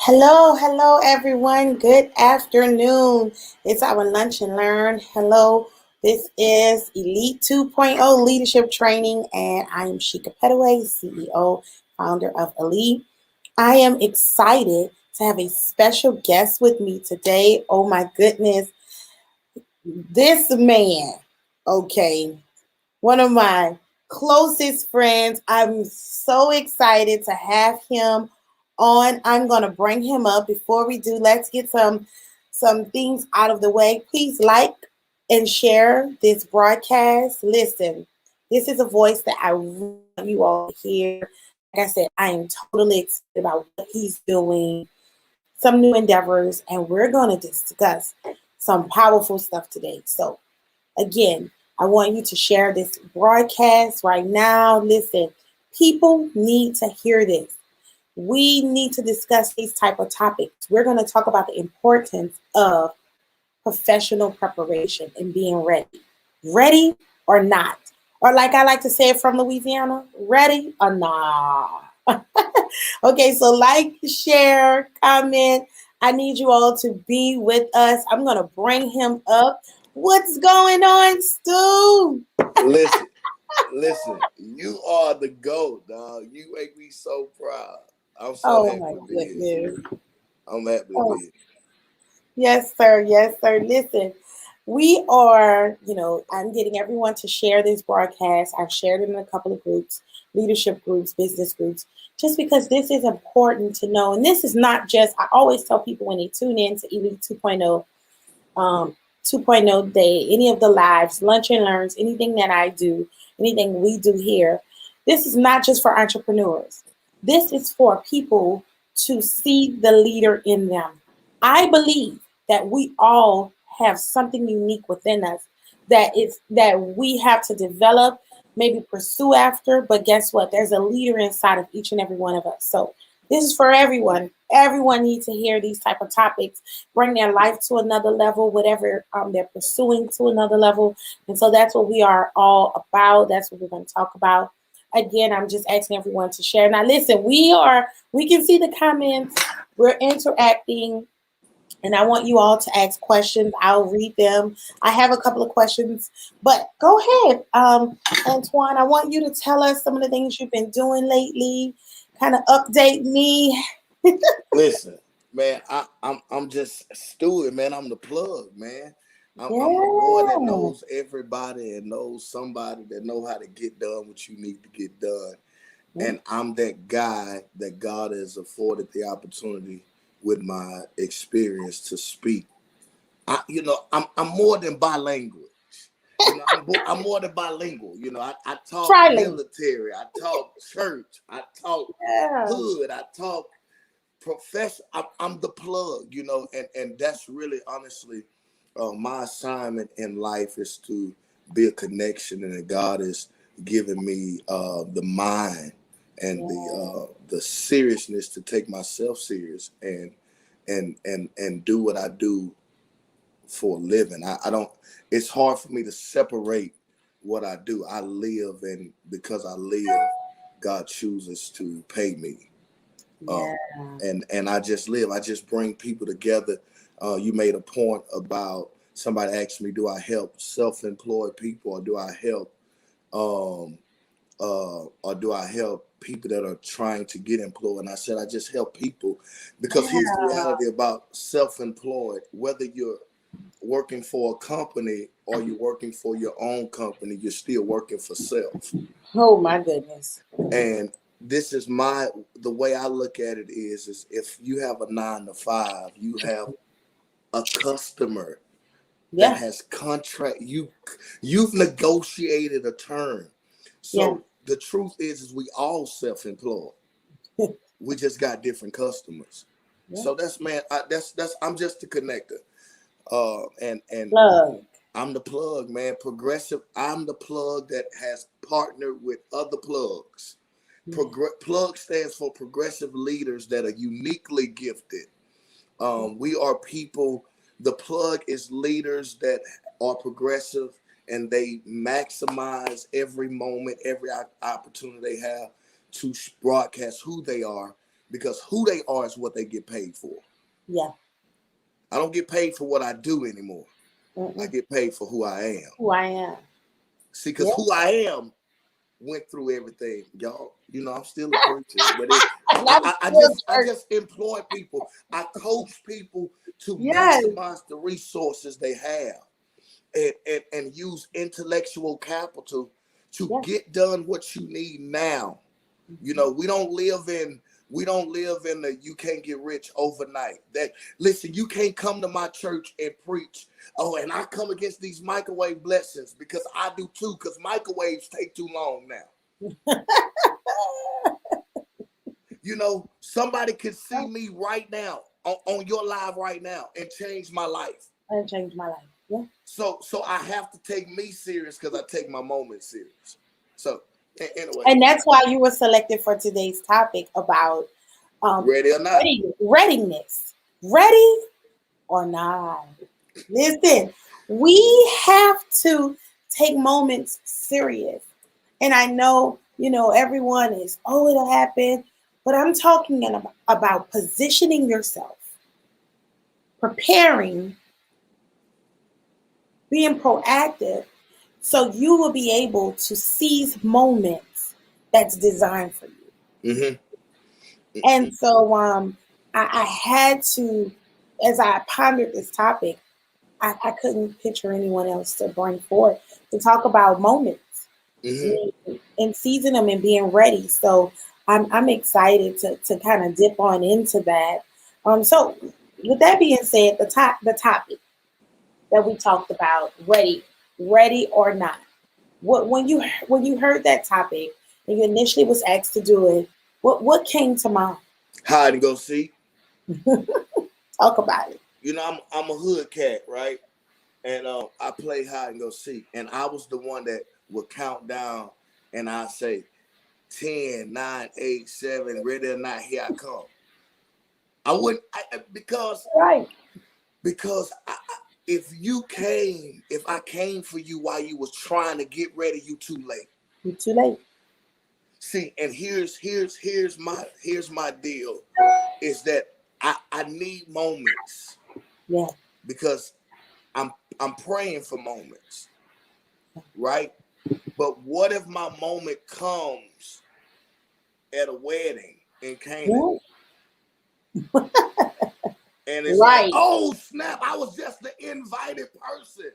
Hello, everyone. Good afternoon. It's our lunch and learn. Hello, this is Elite 2.0 Leadership Training, and I am Sheika Petteway, CEO, founder of Elite. I am excited to have a special guest with me today. Oh my goodness, this man, okay, one of my closest friends. I'm so excited to have him on. I'm going to bring him up. Before we do, let's get some things out of the way. Please like and share this broadcast. Listen, this is a voice that I really want you all to hear. Like I said, I am totally excited about what he's doing, some new endeavors, and we're going to discuss some powerful stuff today. So again, I want you to share this broadcast right now. Listen, people need to hear this. We need to discuss these type of topics. We're going to talk about the importance of professional preparation and being ready. Ready or not? Or like I like to say it from Louisiana, ready or not? Okay, so like, share, comment. I need you all to be with us. I'm going to bring him up. What's going on, Stu? Listen, listen, you are the GOAT, dog. You make me so proud. I'm so Oh happy my to be here. goodness. I'm happy to Oh, be here. yes, sir. Yes, sir. Listen, we are, I'm getting everyone to share this broadcast. I've shared it in a couple of groups, leadership groups, business groups, just because this is important to know. And this is not just, I always tell people when they tune in to Elite 2.0, 2.0 day, any of the lives, lunch and learns, anything that I do, anything we do here. This is not just for entrepreneurs. This is for people to see the leader in them. I believe that we all have something unique within us that we have to develop, maybe pursue after, but guess what? There's a leader inside of each and every one of us. So this is for everyone. Everyone needs to hear these type of topics, bring their life to another level, whatever they're pursuing to another level. And so that's what we are all about. That's what we're going to talk about. Again, I'm just asking everyone to share. Now, listen, we can see the comments. We're interacting, and I want you all to ask questions. I'll read them. I have a couple of questions, but go ahead, Antwoine. I want you to tell us some of the things you've been doing lately. Kind of update me. Listen, man, I'm just Stewart, man. I'm the plug, man. I'm the boy that Yeah. knows everybody and knows somebody that know how to get done what you need to get done. And I'm that guy that God has afforded the opportunity with my experience to speak. I'm more than bilingual. I'm more than bilingual. I talk Trilling. military, I talk church, I talk Yeah. hood, I talk profession. I'm the plug, and that's really honestly my assignment in life is to be a connection, and that God has given me the mind and Yeah. the seriousness to take myself serious and do what I do for a living. I don't. It's hard for me to separate what I do. I live, and because I live, God chooses to pay me. Yeah. Um, and I just live. I just bring people together. You made a point about somebody asked me, do I help self-employed people, or do I help um, or do I help people that are trying to get employed? And I said I just help people, because here's the Yeah. reality about self-employed. Whether you're working for a company or you're working for your own company, you're still working for self. Oh my goodness. And this is the way I look at it is if you have a 9 to 5, you have a customer that Yeah. has contract you've negotiated a term. Yeah. So the truth is we all self-employed. We just got different customers. Yeah. So that's, man, that's I'm just a connector. And Plug. I'm the plug, man. Progressive. I'm the plug that has partnered with other plugs. Yeah. Plug stands for progressive leaders that are uniquely gifted. We are people. The plug is leaders that are progressive, and they maximize every moment, every opportunity they have to broadcast who they are, because who they are is what they get paid for. Yeah. I don't get paid for what I do anymore. I get paid for who I am. Who I am. See, because who I am went through everything, y'all. You know, I'm still a preacher, but I just employ people. I coach people to maximize the resources they have and use intellectual capital to get done what you need now. You know, we don't live in the you can't get rich overnight. That listen, you can't come to my church and preach. Oh, and I come against these microwave blessings because I do too, because microwaves take too long now. You know, somebody could see me right now on your live right now and change my life. And change my life. Yeah. So I have to take me serious because I take my moment serious. So anyway. And that's why you were selected for today's topic about ready or not. Readiness. Ready or not. Listen, we have to take moments serious. And I know, you know, everyone is, oh, it'll happen. But I'm talking about positioning yourself, preparing, being proactive, so you will be able to seize moments that's designed for you. Mm-hmm. And so I had to, as I pondered this topic, I couldn't picture anyone else to bring forth to talk about moments and seizing them and being ready. So I'm excited to kind of dip on into that. So with that being said, the topic that we talked about, ready or not. When you heard that topic and you initially was asked to do it, what came to mind? Hide and go seek. Talk about it. You know, I'm a hood cat, right? And I play hide and go seek. And I was the one that would count down and I say 10, 9, 8, 7, ready or not, here I come. I wouldn't because if I came for you while you was trying to get ready, you too late. You too late. See, and here's my deal is that I need moments. Yeah. Because I'm praying for moments. Right? But what if my moment comes at a wedding in Canaan? And it's like, oh snap, I was just the invited person.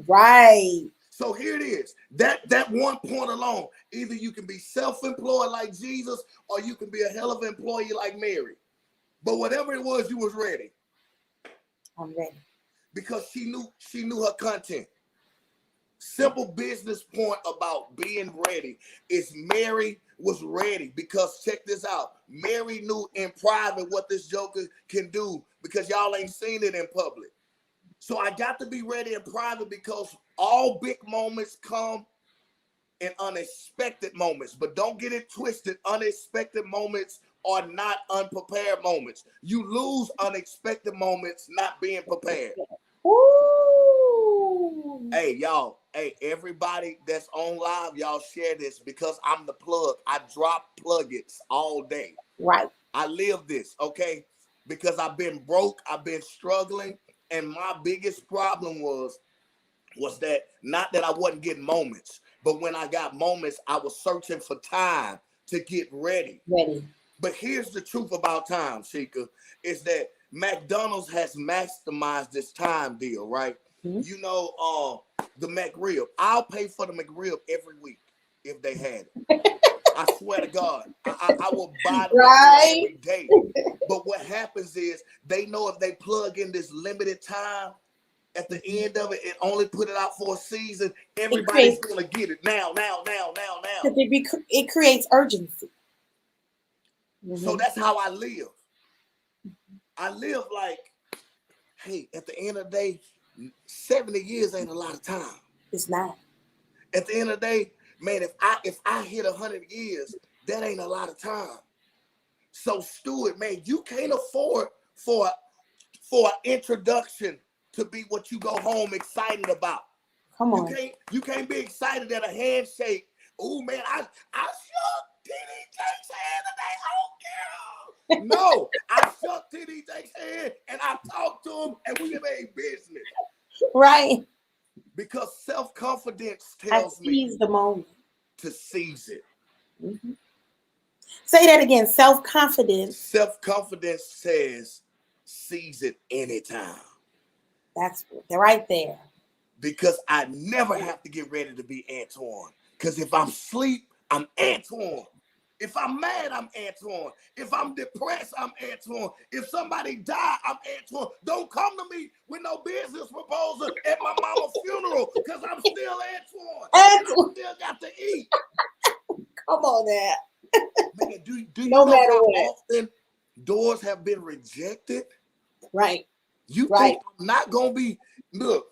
Right. So here it is. That one point alone, either you can be self-employed like Jesus, or you can be a hell of an employee like Mary. But whatever it was, you was ready. I'm ready. Because she knew her content. Simple business point about being ready is Mary was ready because check this out. Mary knew in private what this joker can do because y'all ain't seen it in public. So I got to be ready in private because all big moments come in unexpected moments. But don't get it twisted. Unexpected moments are not unprepared moments. You lose unexpected moments not being prepared. Ooh. Hey, y'all. Hey, everybody that's on live, y'all share this because I'm the plug. I drop plugins all day. Right. I live this, okay? Because I've been broke, I've been struggling, and my biggest problem was that not that I wasn't getting moments, but when I got moments, I was searching for time to get ready. But here's the truth about time, Sheika, is that McDonald's has maximized this time deal, right? Mm-hmm. You know, the McRib. I'll pay for the McRib every week if they had it. I swear to God, I will buy the McRib every day. But what happens is they know if they plug in this limited time, at the end of it, and only put it out for a season, everybody's going to get it now. It creates urgency. Mm-hmm. So that's how I live. I live like, hey, at the end of the day, 70 years ain't a lot of time. It's not. At the end of the day, man, if I hit 100 years, that ain't a lot of time. So Stewart, man, you can't afford for an introduction to be what you go home excited about. Come on. You can't be excited at a handshake. Oh man, I shook TD Jake's hand today. Oh girl. No, I shook TD Jake's hand and I talked to him and we made business. Right. Because self-confidence I tells me seize the moment. to seize it. Mm-hmm. Say that again. Self-confidence. Self-confidence says seize it anytime. They're right there. Because I never have to get ready to be Antwoine. Because if I'm asleep, I'm Antwoine. If I'm mad, I'm Antwoine. If I'm depressed, I'm Antwoine. If somebody died, I'm Antwoine. Don't come to me with no business proposal at my mama's funeral because I'm still Antwoine. And I still got to eat. Come on now. Man, do you No know matter how what. often doors have been rejected? Right. You think I'm not going to be, look,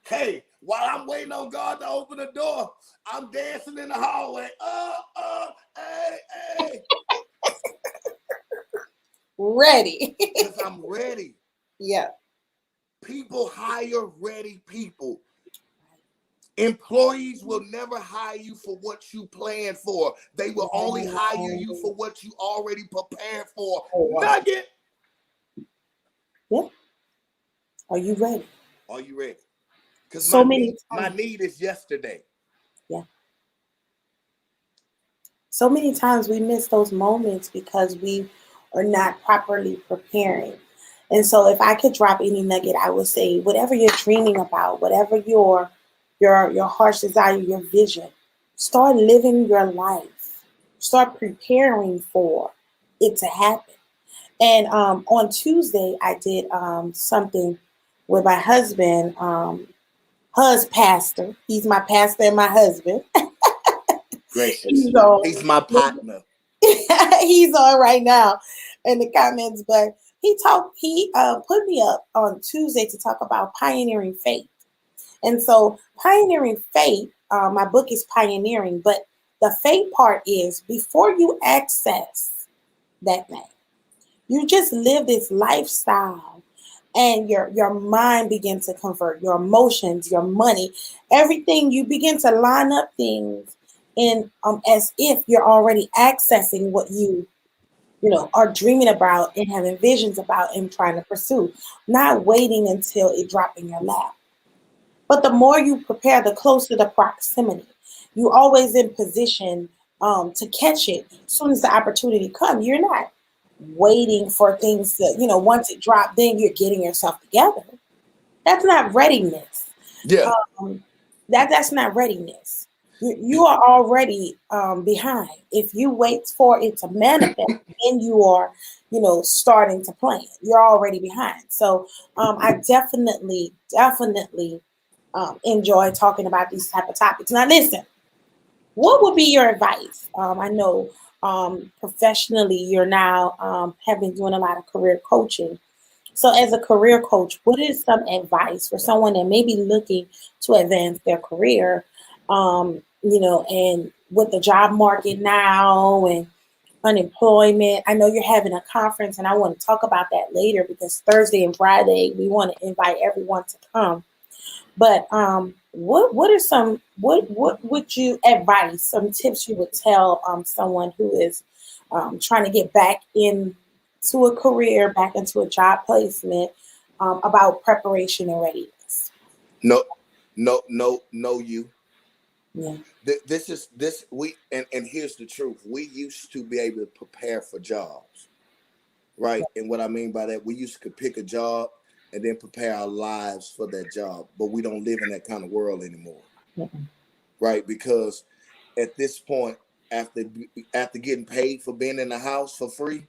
hey, while I'm waiting on God to open the door, I'm dancing in the hallway. Hey. Ready. Because I'm ready. Yeah. People hire ready people. Employees will never hire you for what you planned for. They will only hire you for what you already prepared for. Nugget. Yeah. Are you ready? Are you ready? Because my need is yesterday. Yeah. So many times we miss those moments because we are not properly preparing. And so if I could drop any nugget, I would say whatever you're dreaming about, whatever your heart's desire, your vision, start living your life. Start preparing for it to happen. And on Tuesday, I did something with my husband, pastor. He's my pastor and my husband. Gracious. He's my partner. He's on right now in the comments, but he put me up on Tuesday to talk about pioneering faith. And so pioneering faith, my book is pioneering, but the faith part is before you access that thing, you just live this lifestyle and your mind begins to convert, your emotions, your money, everything. You begin to line up things in as if you're already accessing what you are dreaming about and having visions about and trying to pursue, not waiting until it drops in your lap. But the more you prepare, the closer the proximity. You always in position to catch it as soon as the opportunity comes. You're not waiting for things to, once it dropped, then you're getting yourself together. That's not readiness. Yeah. That's not readiness. You are already behind. If you wait for it to manifest, then you are, starting to plan. You're already behind. So I definitely enjoy talking about these type of topics. Now, listen, what would be your advice? I know professionally you're now have been doing a lot of career coaching. So, as a career coach, what is some advice for someone that may be looking to advance their career? And with the job market now and unemployment, I know you're having a conference, and I want to talk about that later because Thursday and Friday we want to invite everyone to come. But what are some what would you advise? Some tips you would tell someone who is trying to get back into a career, back into a job placement, about preparation and readiness? No, you. Yeah. And here's the truth. We used to be able to prepare for jobs, right? And what I mean by that, we used to pick a job and then prepare our lives for that job, but we don't live in that kind of world anymore, right? Because at this point, after getting paid for being in the house for free,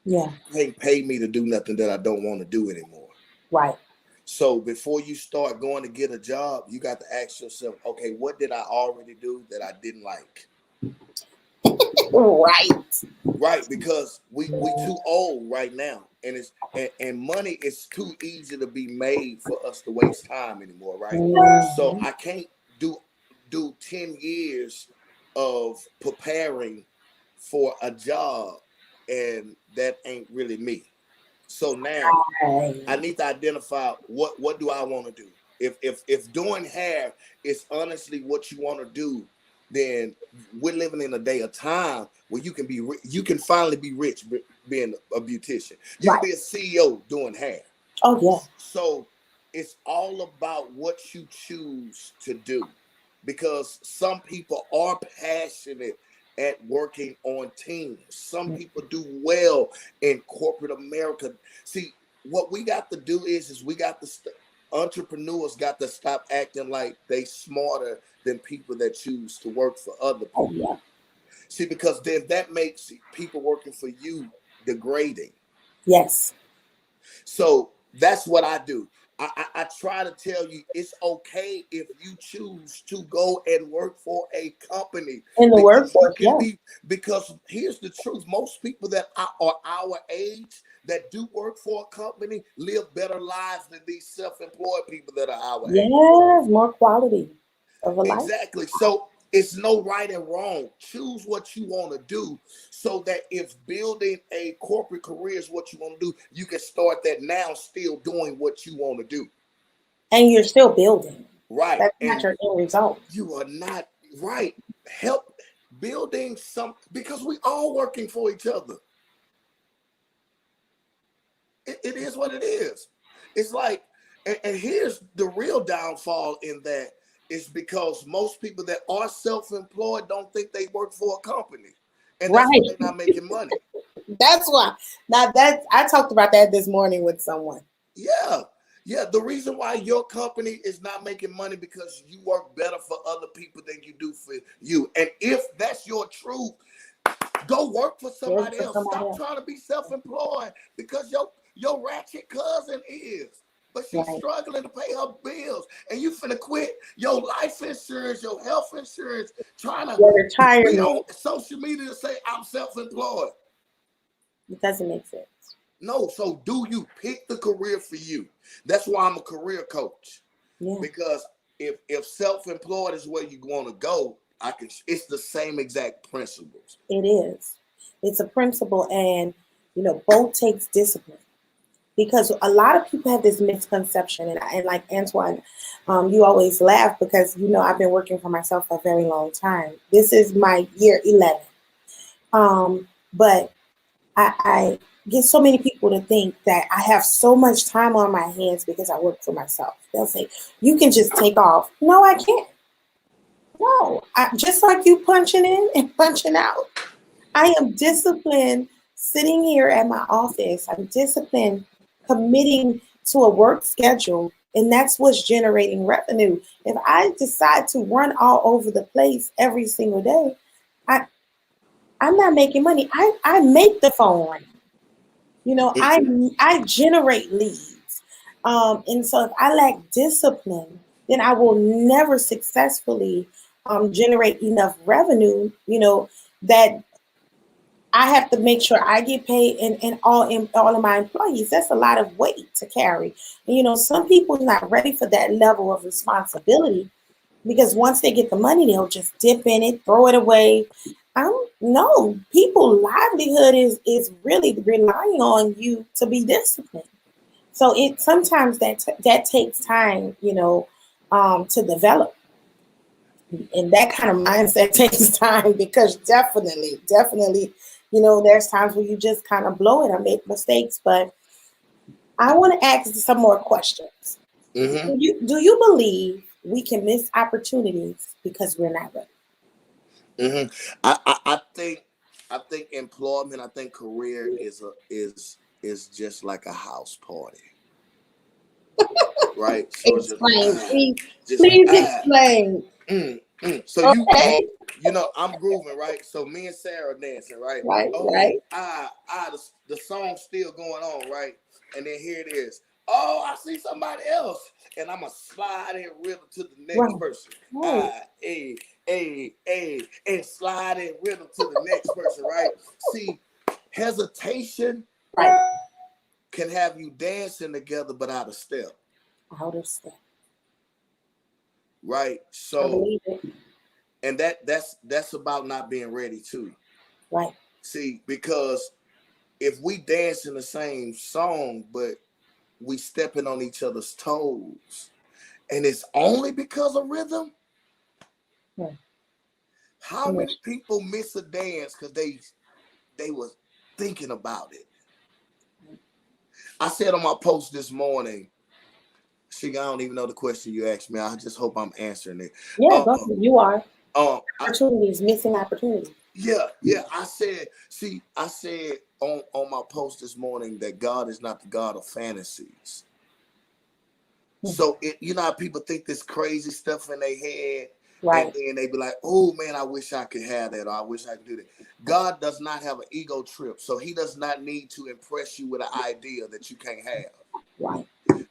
Yeah. you ain't pay me to do nothing that I don't want to do anymore. Right. So before you start going to get a job, you got to ask yourself, okay, what did I already do that I didn't like? Right, because we too old right now, and money is too easy to be made for us to waste time anymore, right? So I can't do 10 years of preparing for a job, and that ain't really me. So now I need to identify what do I want to do. If doing hair is honestly what you want to do, then we're living in a day of time where you can finally be rich being a beautician. You can Right. be a CEO doing hair. Oh yeah. So it's all about what you choose to do, because some people are passionate at working on teams. Some people do well in corporate America. See, what we got to do is we got to entrepreneurs got to stop acting like they smarter than people that choose to work for other Oh people. yeah. See, because then that makes people working for you degrading. Yes. So that's what I do. I try to tell you it's okay if you choose to go and work for a company, In the because you workforce, can yeah. be, because here's the truth. Most people that are our age that do work for a company live better lives than these self-employed people that are our age. Yes, more quality of a life. Exactly. So it's no right and wrong. Choose what you want to do, so that if building a corporate career is what you want to do, you can start that now, still doing what you want to do. And you're still building. Right. That's not And your end result. you are not right. Help building some, because we all working for each other. It is what it is. It's like, and here's the real downfall in that is because most people that are self-employed don't think they work for a company, and that's why Right. they're not making money. That's why. Now that I talked about that this morning with someone. Yeah, yeah. The reason why your company is not making money because you work better for other people than you do for you. And if that's your truth, go work for Work somebody for else. somebody Stop else. trying to be self-employed, because your ratchet cousin is, but she's Right. struggling to pay her bills, and you finna quit your life insurance, your health insurance, trying to Your be retirement. on social media to say I'm self-employed. It doesn't make sense. No, so do you pick the career for you? That's why I'm a career coach, Yeah, because if self-employed is where you want to go, I can. It's the same exact principles. it is. It's a principle, and both takes discipline. Because a lot of people have this misconception, and like Antwoine, you always laugh because I've been working for myself for a very long time. This is my year 11. But I get so many people to think that I have so much time on my hands because I work for myself. They'll say, you can just take off. No, I can't. No, just like you punching in and punching out. I am disciplined sitting here at my office. I'm disciplined committing to a work schedule, and that's what's generating revenue. If I decide to run all over the place every single day, I, I'm not making money. I make the phone ring. I generate leads. And so if I lack discipline, then I will never successfully generate enough revenue, that I have to make sure I get paid, and all of my employees. That's a lot of weight to carry. And some people are not ready for that level of responsibility, because once they get the money, they'll just dip in it, throw it away. No, people livelihood is really relying on you to be disciplined. So it sometimes that takes time, to develop, and that kind of mindset takes time, because definitely, there's times where you just kind of blow it or make mistakes. But I want to ask some more questions. Mm-hmm. Do you believe we can miss opportunities because we're not ready? Mm-hmm. I think employment. I think career is just like a house party, right? So it's just Explain, please. just Please explain. So Okay. I'm grooving, right? So me and Sarah dancing, right? Right, Oh, right, the song's still going on, right? And then here it is. Oh, I see somebody else, and I'm gonna slide in rhythm to the next right, person. right, And slide in rhythm to the next person, right? See, hesitation right. can have you dancing together but out of step, Out of step. right? I So, believe it. and that's about not being ready too. Right. See, because if we dance in the same song, but we stepping on each other's toes, and it's only because of rhythm, Hmm. How many people miss a dance because they was thinking about it? I said on my post this morning, Sheika, I don't even know the question you asked me. I just hope I'm answering it. Yeah, you are. Opportunities, missing opportunities. Yeah. I said on my post this morning that God is not the God of fantasies. So you know how people think this crazy stuff in their head, right? And then they be like, "Oh man, I wish I could have that, or I wish I could do that." God does not have an ego trip, so He does not need to impress you with an idea that you can't have. Right.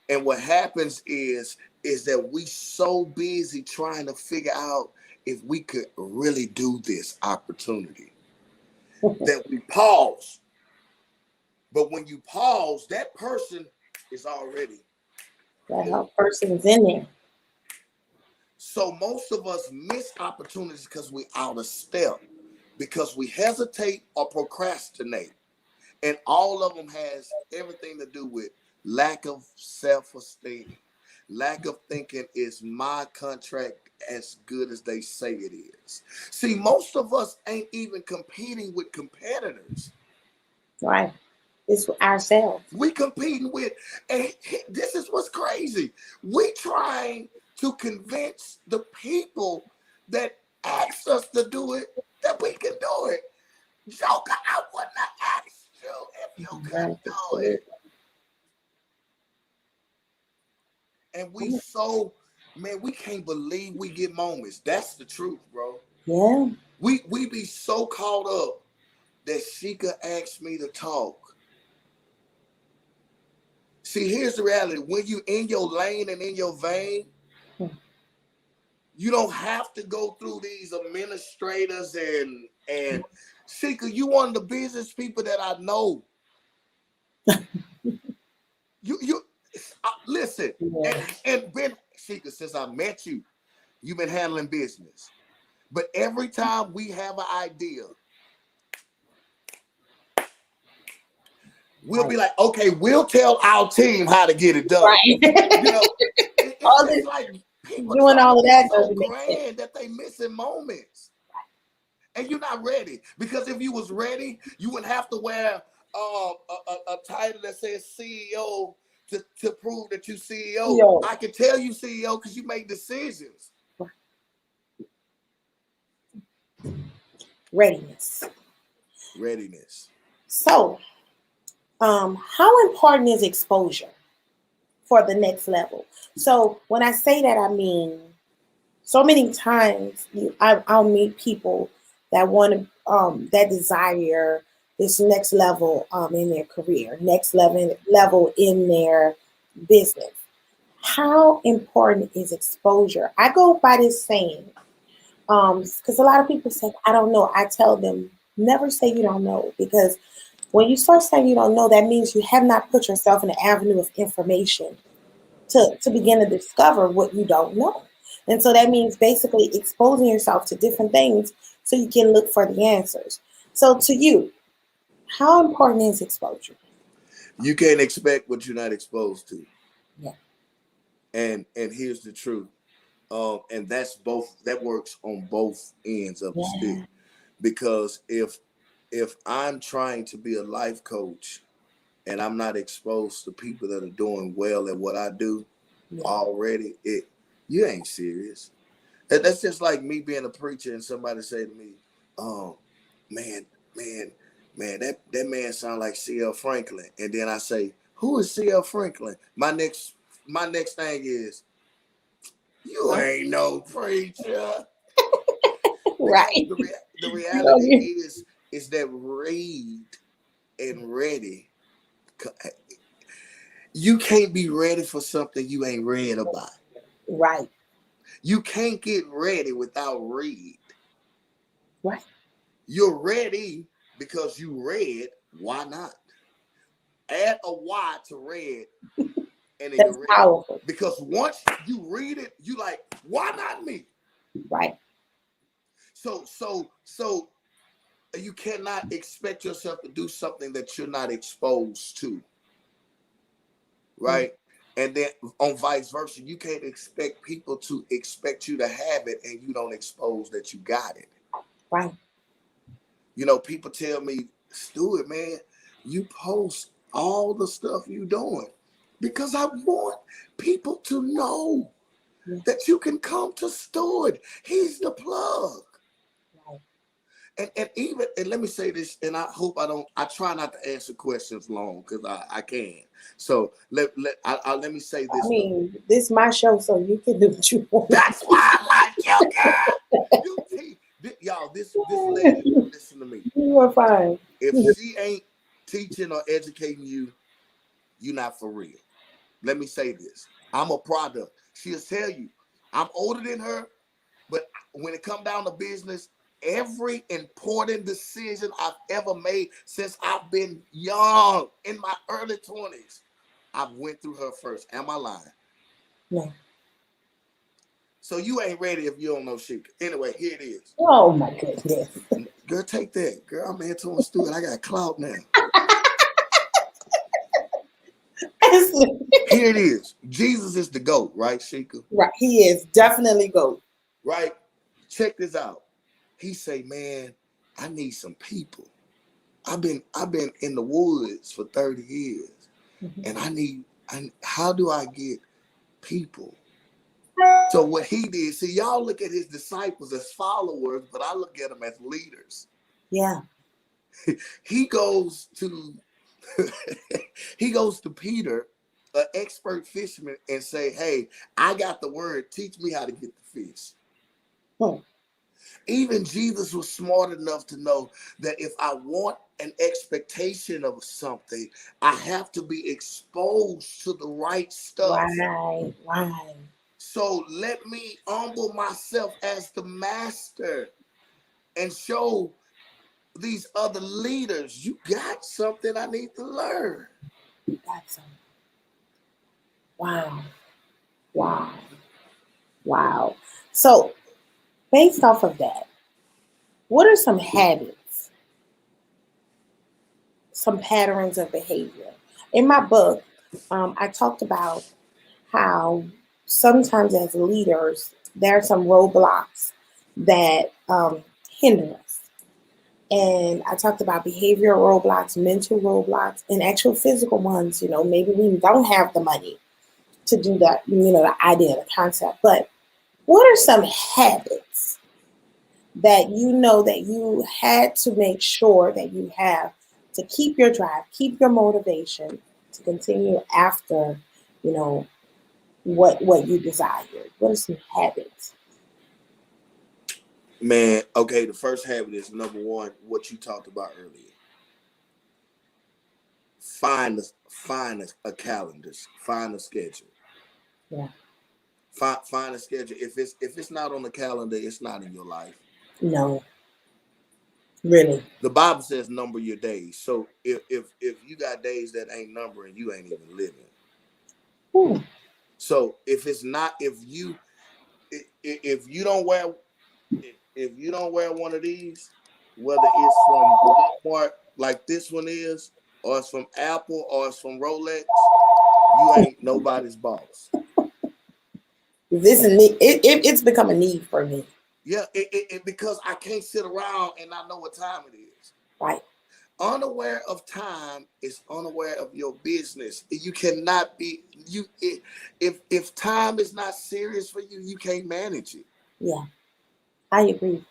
And what happens is that we so busy trying to figure out if we could really do this opportunity that we pause. But when you pause, that person is already. That person is in there. So most of us miss opportunities because we're out of step, because we hesitate or procrastinate. And all of them has everything to do with lack of self-esteem. Lack of thinking, is my contract as good as they say it is? See, most of us ain't even competing with competitors. Right. It's ourselves. We competing with, and this is what's crazy. We trying to convince the people that asked us to do it that we can do it. Joker, I wouldn't have asked you if you could do it. And we we can't believe we get moments. That's the truth, bro. Yeah. We be so caught up that Sheika asked me to talk. See, here's the reality. When you in your lane and in your vein, you don't have to go through these administrators and Sheika, you one of the busiest people that I know. you listen, and been Sheika, since I met you, you've been handling business. But every time we have an idea, we'll be like, okay, we'll tell our team how to get it done. Right. You know, it's like people doing all of that so grand that they missing moments. And you're not ready. Because if you was ready, you wouldn't have to wear a title that says CEO to prove that you CEO. Yo. I can tell you CEO because you make decisions. Readiness. So, how important is exposure for the next level? So when I say that, I mean, so many times I'll meet people that want to, that desire this next level in their career, next level in their business. How important is exposure? I go by this saying, because a lot of people say, I don't know. I tell them, never say you don't know, because when you start saying you don't know, that means you have not put yourself in an avenue of information to begin to discover what you don't know. And so that means basically exposing yourself to different things so you can look for the answers. So to you, how important is exposure? You can't expect what you're not exposed to. Yeah. And here's the truth. And that works on both ends of the stick. Because if I'm trying to be a life coach and I'm not exposed to people that are doing well at what I do already, you ain't serious. That's just like me being a preacher and somebody say to me, "Oh, man, that man sound like C.L. Franklin." And then I say, "Who is C.L. Franklin?" My next thing is, "You ain't no preacher." Right. The reality is that read and ready. You can't be ready for something you ain't read about. Right. You can't get ready without read. Right. You're ready because you read. Why not? Add a Y to read. And that's powerful. Because once you read it, you like, why not me? Right. So you cannot expect yourself to do something that you're not exposed to. Right. Mm-hmm. And then on vice versa, you can't expect people to expect you to have it and you don't expose that you got it. Right. You know, people tell me, Stewart, man, you post all the stuff you doing because I want people to know Yeah. that you can come to Stewart. He's the plug. Right. And even, and let me say this, and I hope I try not to answer questions long because I can. So let me say I this though. mean, this is my show, so you can do what you want. That's why I like you, girl. You y'all, this lady, listen to me. You are fine. If she ain't teaching or educating you, you're not for real. Let me say this. I'm a product. She'll tell you, I'm older than her, but when it come down to business, every important decision I've ever made since I've been young, in my early 20s, I've went through her first. Am I lying? No. So you ain't ready if you don't know Sheika. Anyway, here it is. Oh my goodness. Girl, take that. Girl, I'm Antwoine Stewart. I got clout now. Here it is. Jesus is the GOAT, right, Sheika? Right. He is definitely GOAT. Right? Check this out. He say, man, I need some people. I've been in the woods for 30 years. And how do I get people? So what he did, see, y'all look at his disciples as followers, but I look at them as leaders. Yeah. He goes to he goes to Peter, an expert fisherman, and say, hey, I got the word. Teach me how to get the fish. Even Jesus was smart enough to know that if I want an expectation of something, I have to be exposed to the right stuff. Right. Right. So let me humble myself as the master and show these other leaders, you got something I need to learn. You got some. Wow. Wow. Wow. So based off of that, what are some habits, some patterns of behavior? In my book, I talked about how sometimes as leaders, there are some roadblocks that hinder us. And I talked about behavioral roadblocks, mental roadblocks, and actual physical ones. You know, maybe we don't have the money to do that, you know, the idea, the concept. But what are some habits that you know that you had to make sure that you have to keep your drive, keep your motivation to continue after, you know, what you desired? What are some habits? Man, okay, the first habit is number one, what you talked about earlier. Find a calendar, find a schedule. Yeah. Find a schedule. If it's not on the calendar, it's not in your life. No. Really. The Bible says number your days. So if you got days that ain't numbering, you ain't even living. Hmm. So if it's not, if you don't wear if you don't wear one of these, whether it's from Walmart like this one is, or it's from Apple, or it's from Rolex, you ain't nobody's boss. This is need. It's become a need for me. Yeah, because I can't sit around and not know what time it is. Right. Unaware of time is unaware of your business. You cannot be if time is not serious for you, you can't manage it. Yeah. I agree.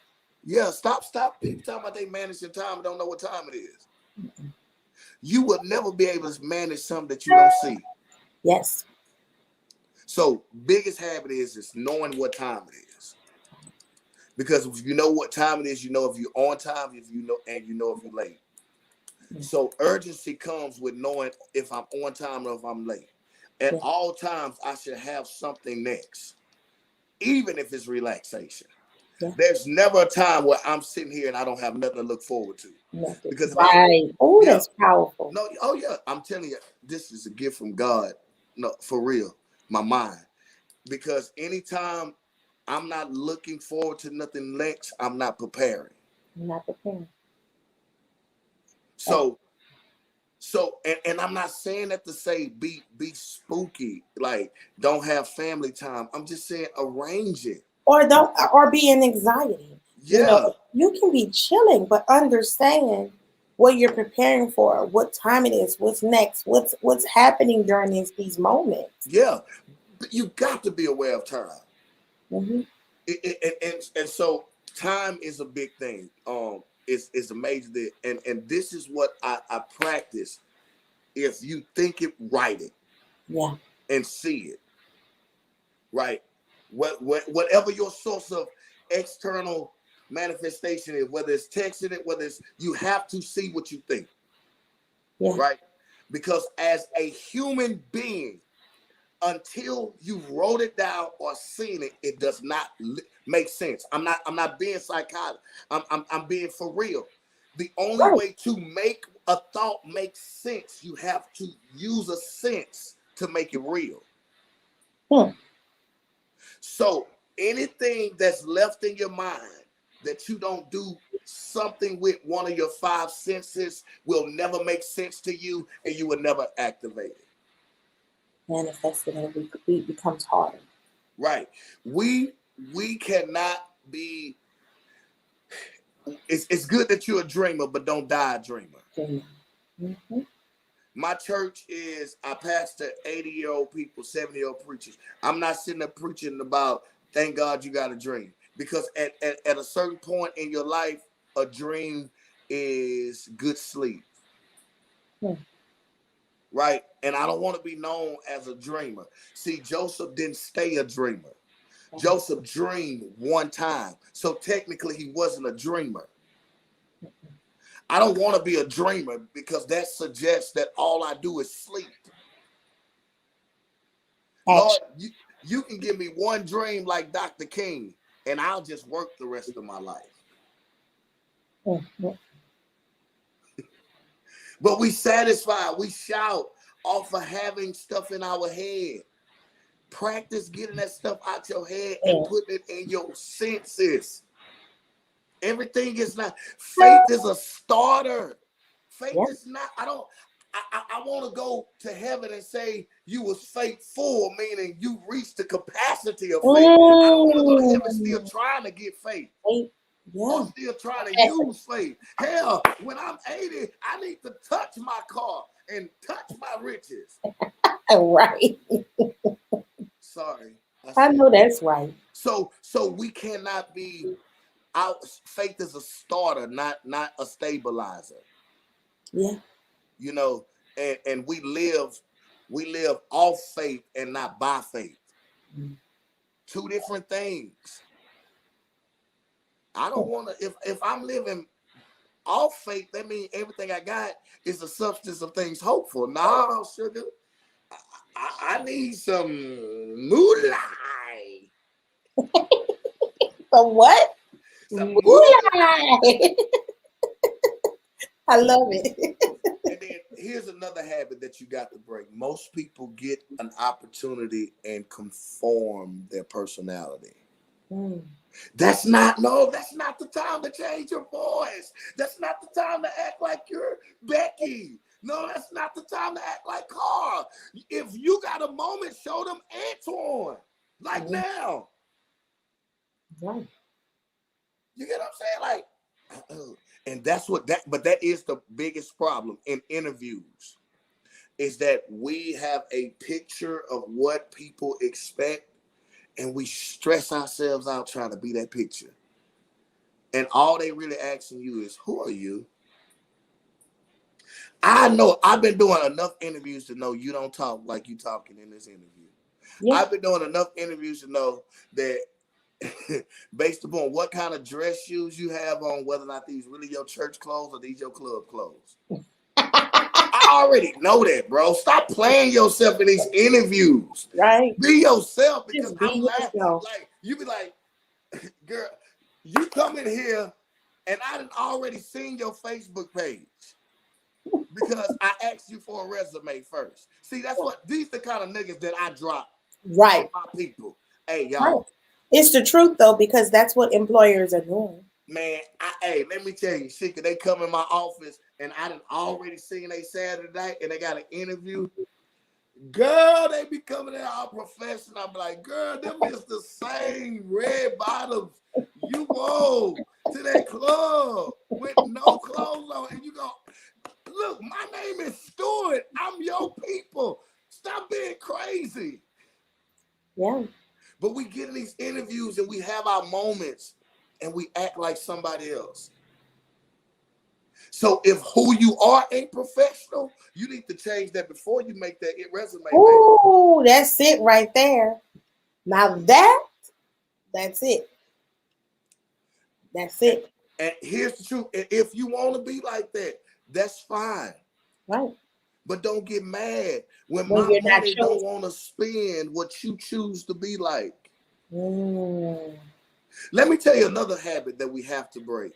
Yeah, stop people talking about they managing time and don't know what time it is. You will never be able to manage something that you don't see. Yes. So biggest habit is knowing what time it is. Because if you know what time it is, you know if you're on time, if you know if you're late. So urgency comes with knowing if I'm on time or if I'm late. At all times, I should have something next, even if it's relaxation. Yeah. There's never a time where I'm sitting here and I don't have nothing to look forward to. Nothing. Because if Right. Oh, yeah, that's powerful. no, oh yeah, I'm telling you, this is a gift from God. No, for real, my mind. Because anytime I'm not looking forward to nothing next, I'm not preparing. I'm not prepared. So and I'm not saying that to say be spooky, like don't have family time. I'm just saying arrange it. Or don't, or be in anxiety. You know, Yeah, you can be chilling, but understand what you're preparing for, what time it is, what's next, what's happening during these moments. yeah. But you got to be aware of time. Hmm. And so time is a big thing. It's a major thing. And this is what I practice. If you think it, write it Yeah, and see it. Right. Whatever your source of external manifestation is, whether it's texting it, whether it's, you have to see what you think. yeah, Right. Because as a human being, until you wrote it down or seen it, it does not make sense. I'm not being psychotic. I'm being for real. The only right. way to make a thought make sense, you have to use a sense to make it real. Hmm. So anything that's left in your mind that you don't do something with one of your five senses will never make sense to you, and you will never activate it. Manifesting it becomes harder. Right. We cannot be. It's good that you're a dreamer, but don't die a dreamer. Mm-hmm. My church is, I pastor 80-year-old people, 70-year-old preachers. I'm not sitting there preaching about thank God you got a dream. Because at a certain point in your life, a dream is good sleep. Hmm. Right? And I don't want to be known as a dreamer. See, Joseph didn't stay a dreamer. Joseph dreamed one time. So technically he wasn't a dreamer. I don't want to be a dreamer because that suggests that all I do is sleep. Lord, Action. you can give me one dream like Dr. King, and I'll just work the rest of my life. Mm-hmm. But we satisfy, we shout off of having stuff in our head. Practice getting that stuff out your head and putting it in your senses. Everything is not, faith is a starter. Faith Yeah. is not, I want to go to heaven and say you was faithful, meaning you reached the capacity of faith. I don't want to go to heaven still Mm. trying to get faith or Yeah. still trying to use faith. Hell, when I'm 80, I need to touch my car and touch my riches. Right. Sorry, I I said know that. that's right. So we cannot be out. Faith is a starter, not a stabilizer. Yeah. You know, and we live off faith and not by faith. Mm. Two different things. I don't want to. If I'm living off faith, that means everything I got is the substance of things hopeful. No, sugar. I need some moonlight. So what? Some moonlight. Moonlight. I love it. And then here's another habit that you got to break. Most people get an opportunity and conform their personality. Mm. That's not, no, that's not the time to change your voice. That's not the time to act like you're Becky. No, that's not the time to act like Carl. If you got a moment, show them Antwoine. Like Mm. now. Right. You get what I'm saying? Like, and that's what but that is the biggest problem in interviews, is that we have a picture of what people expect and we stress ourselves out trying to be that picture. And all they really asking you is, who are you? I know I've been doing enough interviews to know you don't talk like you talking in this interview. Yeah. I've been doing enough interviews to know that based upon what kind of dress shoes you have on, whether or not these really your church clothes or these your club clothes. I already know that, bro. Stop playing yourself in these interviews. Right. Be yourself, because Just I'm be laughing. yourself. Like, you be like, girl, you come in here and I done already seen your Facebook page because I asked you for a resume first. See, that's what, these the kind of niggas that I drop on Right. my people. Hey, Right. y'all, It's the truth though, because that's what employers are doing. man, hey, let me tell you, Sheika, they come in my office and I done already seen they Saturday night and they got an interview. Girl, they be coming in all professional. I'm like, girl, them is the same red bottoms you wore to that club with no clothes on, and you go, look, my name is Stewart. I'm your people. Stop being crazy. Yeah. But we get in these interviews and we have our moments and we act like somebody else. So if who you are ain't professional, you need to change that before you make that resume. Ooh, that's it right there. Now that's it. That's it. And here's the truth. And if you want to be like that, that's fine. Right. But don't get mad when When my you're not money don't chosen. want to spend what you choose to be like. Mm. Let me tell you another habit that we have to break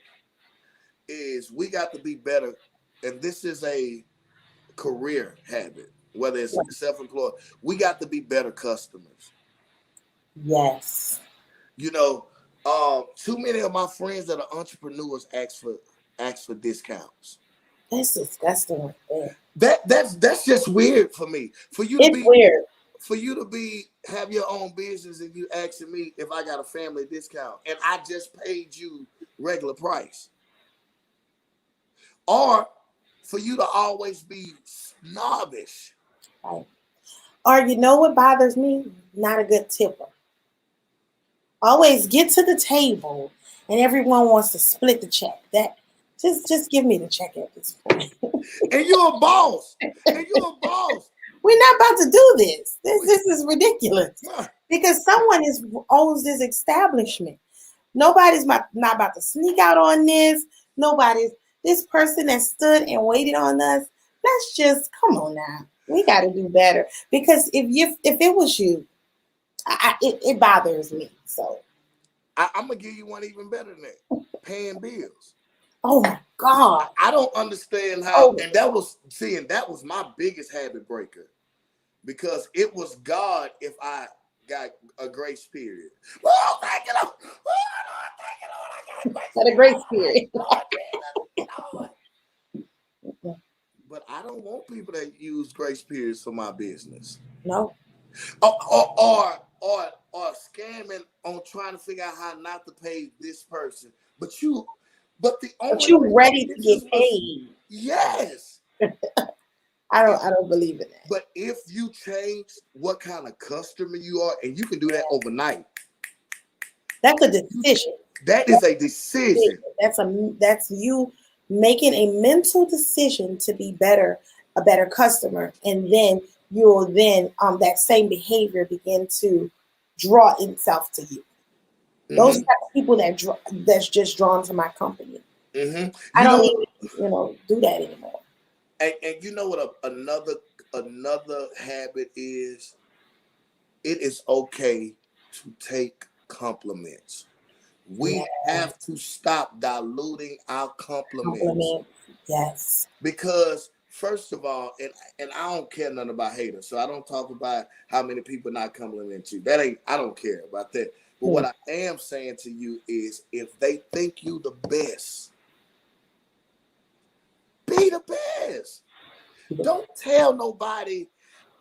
is we got to be better. And this is a career habit, whether it's self-employed. We got to be better customers. Yes. You know, too many of my friends that are entrepreneurs ask for discounts. That's disgusting right there. That's just weird for me. It's weird. For you to have your own business and you asking me if I got a family discount and I just paid you regular price. Or for you to always be snobbish. Right. Or you know what bothers me? Not a good tipper. Always get to the table and everyone wants to split the check. That just give me the check at this point. And you're a boss. We're not about to do this. This is ridiculous. Because someone owns this establishment. Nobody's not about to sneak out on this. This person that stood and waited on us. Let's just come on now. We got to do better. Because if it was you, it bothers me. So I'm gonna give you one even better than that. Paying bills. Oh my God. I don't understand how, and that was my biggest habit breaker. Because it was God if I got a grace period. Oh, thank you, Lord. Oh, Lord, Got a grace period. But I don't want people that use grace periods for my business. No. Or scamming on trying to figure out how not to pay this person. But you ready to get paid. Yes. I don't believe in that. But if you change what kind of customer you are, and you can do that overnight. That's a decision. That is a decision. That's you making a mental decision to be a better customer, and then you'll that same behavior begin to draw itself to you. Those type of people that's just drawn to my company. Mm-hmm. I don't even do that anymore. And you know what another habit is? It is okay to take compliments. We have to stop diluting our compliments. Yes. Because first of all, and I don't care nothing about haters, so I don't talk about how many people not complimenting you. I don't care about that. But what I am saying to you is, if they think you the best, be the best. Don't tell nobody,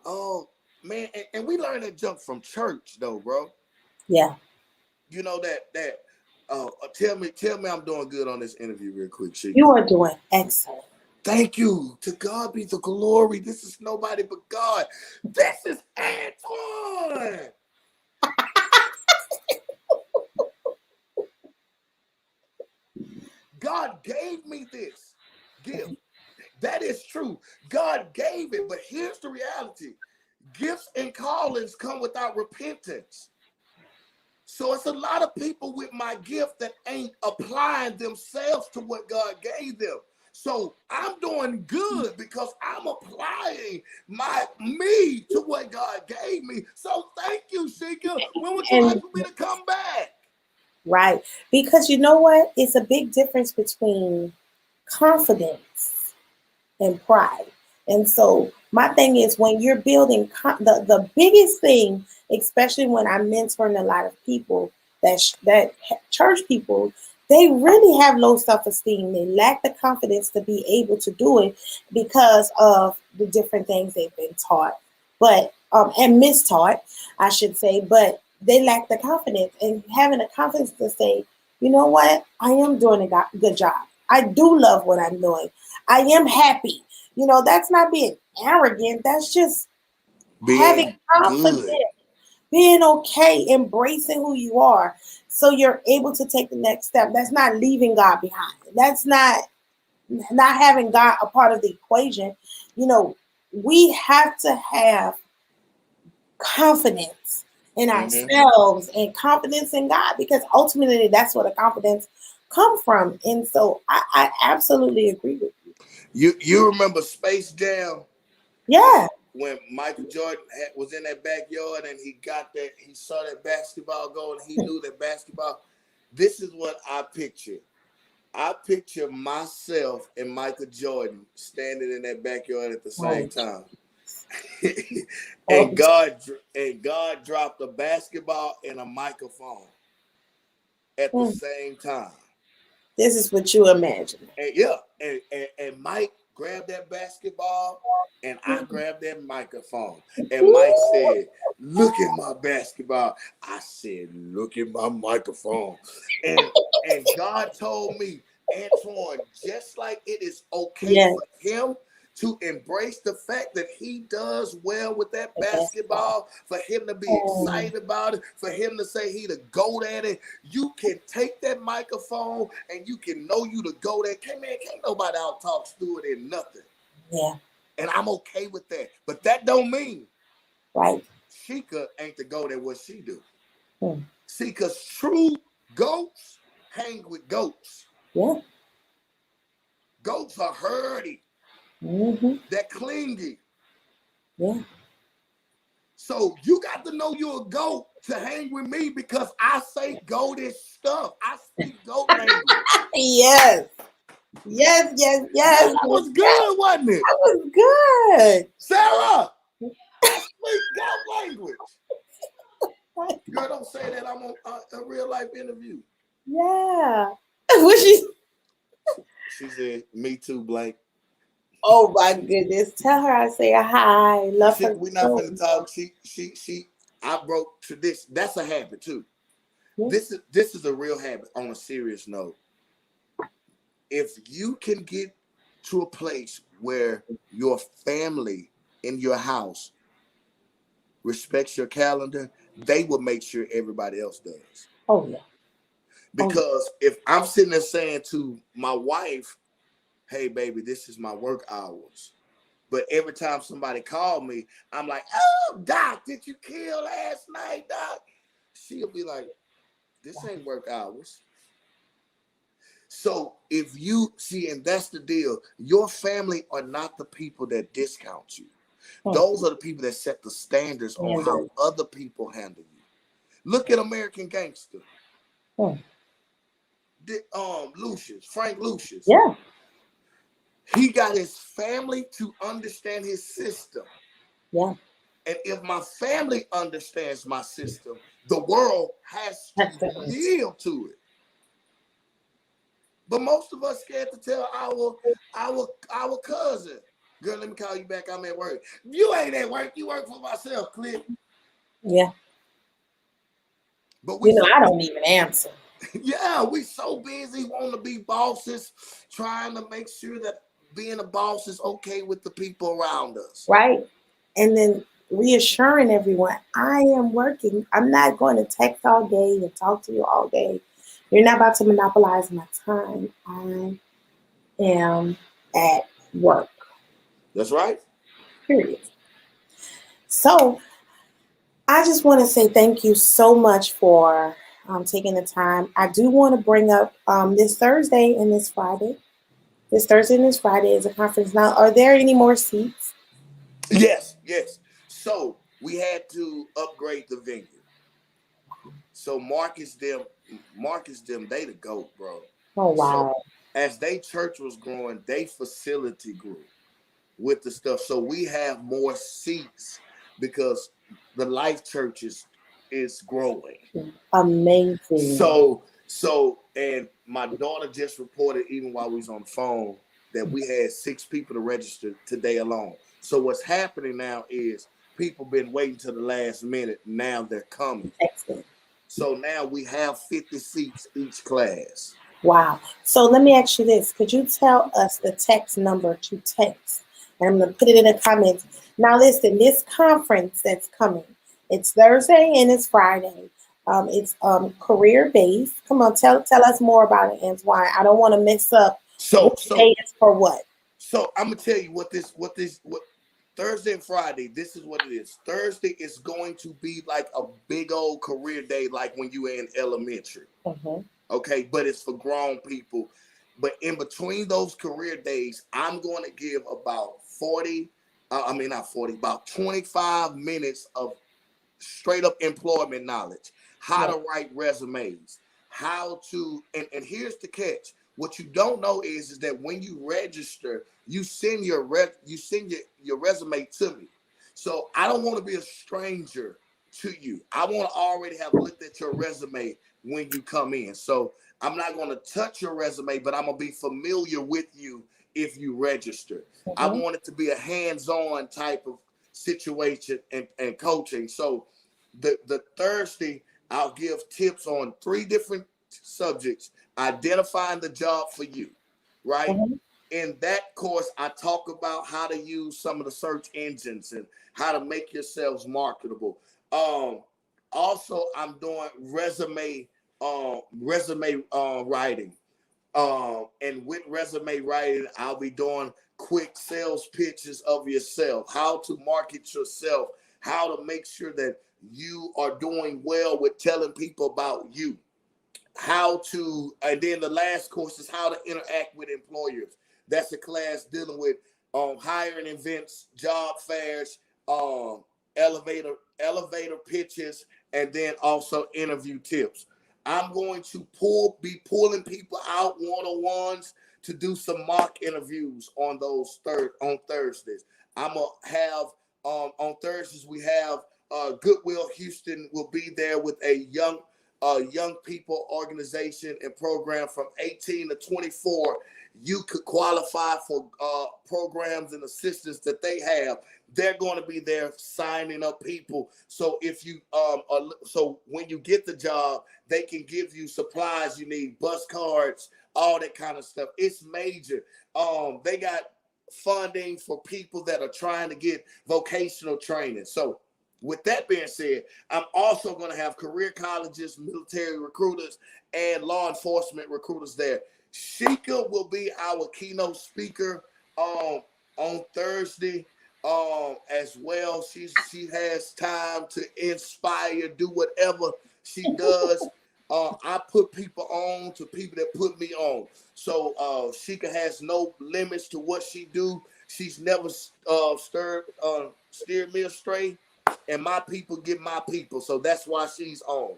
oh man, and we learn that junk from church though, bro. Yeah. You know that tell me I'm doing good on this interview real quick, Sheika. You are doing excellent. Thank you. To God be the glory. This is nobody but God. This is Antwoine. God gave me this gift. That is true. God gave it, but here's the reality. Gifts and callings come without repentance. So it's a lot of people with my gift that ain't applying themselves to what God gave them. So I'm doing good because I'm applying me to what God gave me. So thank you, Sheika. When would you like for me to come back? Right. Because you know what? It's a big difference between confidence and pride. And so my thing is, when you're building the biggest thing, especially when I'm mentoring a lot of people that church people, they really have low self-esteem. They lack the confidence to be able to do it because of the different things they've been taught, but and mistaught, I should say. But they lack the confidence, and having the confidence to say, you know what? I am doing a good job. I do love what I'm doing. I am happy. That's not being arrogant. That's just having Being confidence, good. being okay, embracing who you are so you're able to take the next step. That's not leaving God behind. That's not having God a part of the equation. You know, we have to have confidence in Hmm. ourselves and confidence in God because ultimately that's where the confidence come from. And so I absolutely agree with you. You remember Space Jam when Yeah. Michael Jordan was in that backyard and he saw that basketball go and he knew that basketball. This is what I picture. I picture myself and Michael Jordan standing in that backyard at the same Oh, time. oh, And God dropped a basketball and a microphone at the mm. same time. This is what you imagine. And yeah, and Mike grabbed that basketball and I grabbed that microphone. And Mike said, "Look at my basketball." I said, "Look at my microphone." And God told me, Antwoine, just like it is okay Yes. for him to embrace the fact that he does well with that Basketball. basketball, for him to be Oh, excited about it, for him to say he the GOAT at it. You can take that microphone and you can know you the GOAT at. Can't nobody out talk Stewart in nothing. yeah. And I'm okay with that. But that don't mean Right. Sheika ain't the GOAT at what she do. Hmm. See, because true goats hang with goats. Yeah. Goats are hardy. Hmm. They're clingy. Yeah. So you got to know you're a goat to hang with me because I say goatish stuff. I speak goat language. Yes. Yes. Yes. Girl, Yes. that was good, wasn't it? That was good. Sarah, I speak goat language. Girl, don't say that. I'm on a real life interview. Yeah. What she? She said, "Me too, Blank." Oh my goodness! Tell her I say hi. Love her We not so finna much. talk. She. I broke tradition. That's a habit too. Yeah. This is a real habit. On a serious note, if you can get to a place where your family in your house respects your calendar, they will make sure everybody else does. Oh yeah. Oh Because if I'm sitting there saying to my wife, "Hey, baby, this is my work hours," but every time somebody called me, I'm like, "Oh, Doc, did you kill last night, Doc?" She'll be like, "This ain't work hours." So if you see, and that's the deal, your family are not the people that discount you. yeah. Those are the people that set the standards on how Standard. other people handle you. Look at American Gangster. Hmm. Lucius, Frank Lucius. Yeah. He got his family to understand his system. Yeah. And if my family understands my system, the world has to That's the yield to it. But most of us scared to tell our cousin, "Girl, let me call you back. I'm at work." You ain't at work. You work for myself, Cliff. Yeah. But we I so don't even answer. yeah, we so busy wanting to be bosses, trying to make sure that being a boss is okay with the people around us. Right. And then reassuring everyone, I am working. I'm not going to text all day and talk to you all day. You're not about to monopolize my time. I am at work. That's right. Period. So I just want to say thank you so much for taking the time. I do want to bring up this Thursday and this Friday. This Thursday and this Friday is a conference. Now, are there any more seats? Yes, yes. So we had to upgrade the venue. So Marcus them, they the GOAT, bro. Oh, So wow. as they church was growing, they facility grew with the stuff. So we have more seats because the Life Church is growing. Amazing. And my daughter just reported, even while we was on the phone, that we had 6 people to register today alone. So what's happening now is people been waiting to the last minute. Now they're coming. Excellent. So now we have 50 seats each class. Wow. So let me ask you this. Could you tell us the text number to text? And I'm going to put it in the comments. Now, listen, this conference that's coming, it's Thursday and it's Friday. It's career based. Come on, tell us more about it, Antwoine. I don't want to mess up So which so day is for what. so I'm gonna tell you what Thursday and Friday, this is what it is. Thursday is going to be like a big old career day, like when you were in elementary. Mm-hmm. Okay, but it's for grown people. But in between those career days, I'm going to give about 40, I mean, not 40, about 25 minutes of straight up employment knowledge, how Yeah. to write resumes, how to, and here's the catch. What you don't know is that when you register, you send your resume to me. So I don't want to be a stranger to you. I want to already have looked at your resume when you come in. So I'm not going to touch your resume, but I'm going to be familiar with you if you register. I Mm-hmm. want it to be a hands-on type of situation and coaching. So the Thursday, I'll give tips on 3 different subjects, identifying the job for you, right? Mm-hmm. In that course, I talk about how to use some of the search engines and how to make yourselves marketable. Um, Also, I'm doing resume writing. And with resume writing, I'll be doing quick sales pitches of yourself, how to market yourself, how to make sure that you are doing well with telling people about you, how to, and then the last course is how to interact with employers. That's a class dealing with hiring events, job fairs, um, elevator pitches, and then also interview tips. I'm going to be pulling people out one-on-ones to do some mock interviews on on Thursdays. I'm gonna have on Thursdays we have Goodwill Houston will be there with a young people organization and program from 18 to 24. You could qualify for programs and assistance that they have. They're going to be there signing up people. So if you so when you get the job, they can give you supplies you need, bus cards, all that kind of stuff. It's major. They got funding for people that are trying to get vocational training. So with that being said, I'm also going to have career colleges, military recruiters, and law enforcement recruiters there. Sheika will be our keynote speaker on Thursday as well. She has time to inspire, do whatever she does. I put people on to people that put me on. So Sheikah has no limits to what she do. She's never steered me astray, and my people get my people. So that's why she's on.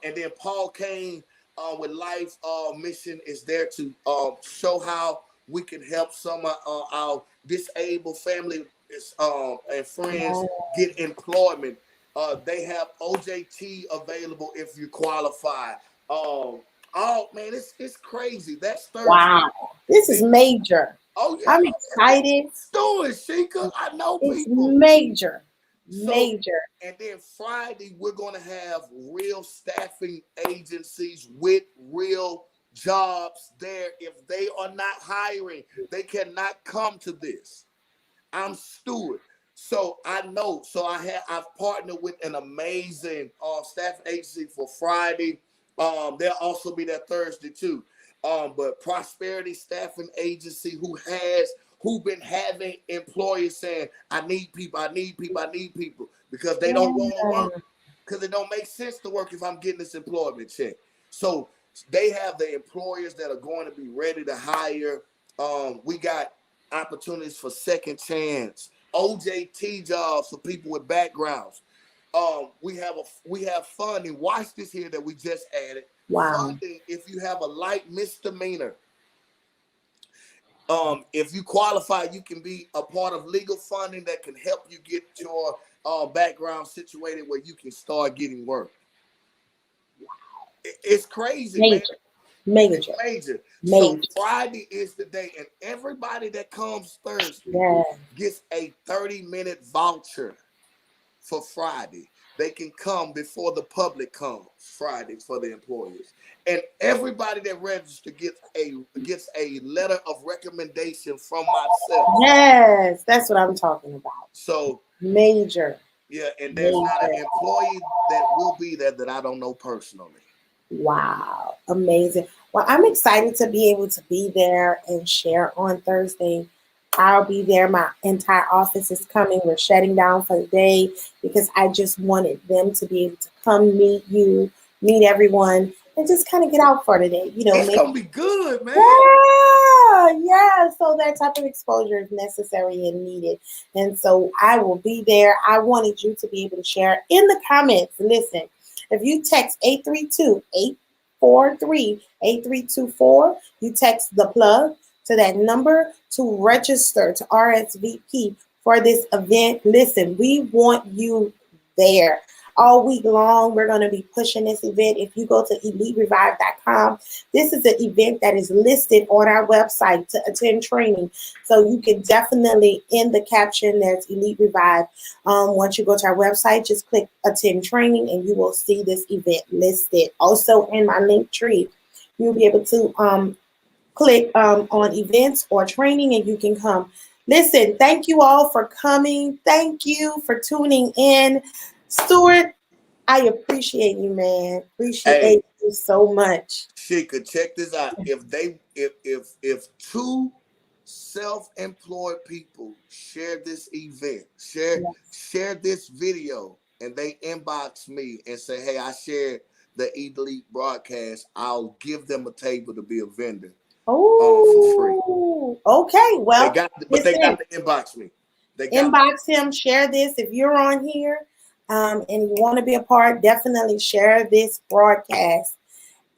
And then Paul Kane with Life Mission is there to show how we can help some of our disabled family and friends get employment. They have OJT available if you qualify. Oh man, it's crazy. That's Thursday. Wow. This is Then, major. oh yeah, I'm man, excited. do it, Sheikah. I know It's people. major. So, Major. and then Friday, we're going to have real staffing agencies with real jobs there. If they are not hiring, they cannot come to this. I'm Stewart. So I know. So I've partnered with an amazing staffing agency for Friday. They'll also be there Thursday too. But Prosperity Staffing Agency who been having employers saying, I need people, I need people, I need people, because they don't want to Yeah. work, because it don't make sense to work if I'm getting this employment check. So they have the employers that are going to be ready to hire. We got opportunities for second chance, OJT jobs for people with backgrounds. We have funding. Watch this here that we just added. Wow. Funding if you have a light misdemeanor. If you qualify, you can be a part of legal funding that can help you get your background situated where you can start getting work. It's crazy, man. Major. It's Major. major. So Major. Friday is the day, and everybody that comes Thursday Yeah. gets a 30-minute voucher for Friday. they can come before the public comes Friday for the employers. And everybody that registers gets a letter of recommendation from myself. Yes, that's what I'm talking about. So Major. yeah, and there's not an employee that will be there that I don't know personally. Wow, amazing. Well, I'm excited to be able to be there and share on Thursday. I'll be there. My entire office is coming. We're shutting down for the day because I just wanted them to be able to come meet you, meet everyone, and just kind of get out for the day. It's maybe. gonna be good, man. Yeah. So that type of exposure is necessary and needed. And so I will be there. I wanted you to be able to share in the comments. Listen, if you text 832-843-8324, you text the plug to that number to register to RSVP for this event. Listen, we want you there. All week long, we're going to be pushing this event. If you go to eliterevive.com, this is an event that is listed on our website to attend training. So you can definitely, in the caption, there's Elite Revive. Once you go to our website, just click attend training and you will see this event listed. Also in my link tree, you'll be able to click on events or training and you can come. Listen, thank you all for coming. Thank you for tuning in. Stewart, I appreciate you, man. Appreciate you so much. Sheika, check this out. If two self-employed people share this event, share this video, and they inbox me and say, "Hey, I shared the Elite broadcast," I'll give them a table to be a vendor. For free. Okay, well, they got to inbox me. Inbox him, share this if you're on here. And you want to be a part, definitely share this broadcast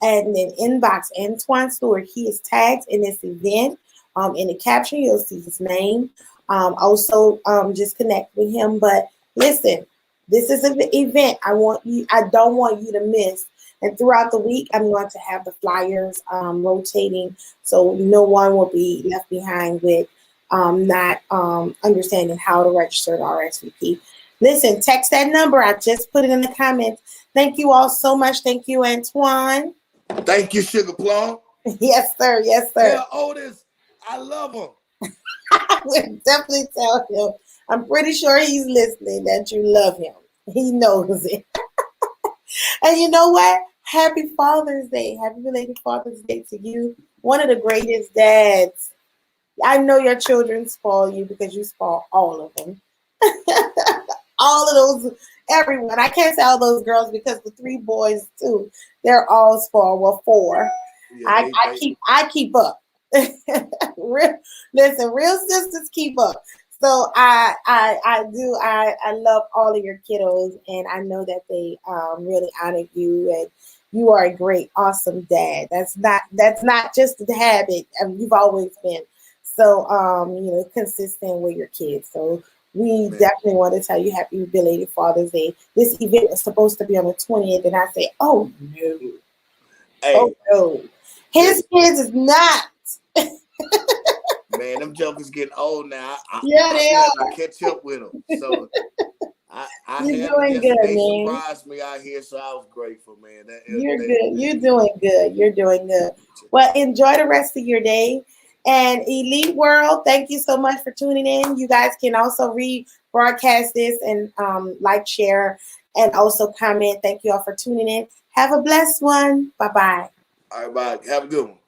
and then inbox Antwoine Stewart. He is tagged in this event. In the caption, you'll see his name. Also, just connect with him. But listen, this is an event I don't want you to miss. And throughout the week, I'm going to have the flyers rotating so no one will be left behind with not understanding how to register to RSVP. Listen, text that number. I just put it in the comments. Thank you all so much. Thank you, Antwoine. Thank you, Sugar Plum. Yes, sir. Yes, sir. Tell Otis I love him. I will definitely tell him. I'm pretty sure he's listening that you love him. He knows it. And you know what? Happy Father's Day. Happy belated Father's Day to you. One of the greatest dads. I know your children spoil you because you spoil all of them. All of those, everyone. I can't say all those girls because the 3 boys too. They're all spoiled. Well, 4. Yeah, I keep up. Listen, real sisters keep up. So I do. I love all of your kiddos, and I know that they really honor you, and you are a great, awesome dad. That's not just the habit. You've always been so consistent with your kids. So we definitely want to tell you happy belated Father's Day. This event is supposed to be on the 20th, and I say, oh no, oh no, his kids is not. Man, them jokers getting old now. They are. I catch up with them. So You're doing good, they man. surprised me out here, so I was grateful, man. You're good. You're doing good. You're doing good. Well, enjoy the rest of your day. And Elite World, thank you so much for tuning in. You guys can also rebroadcast this and like, share, and also comment. Thank you all for tuning in. Have a blessed one. Bye-bye. All right, bye. Have a good one.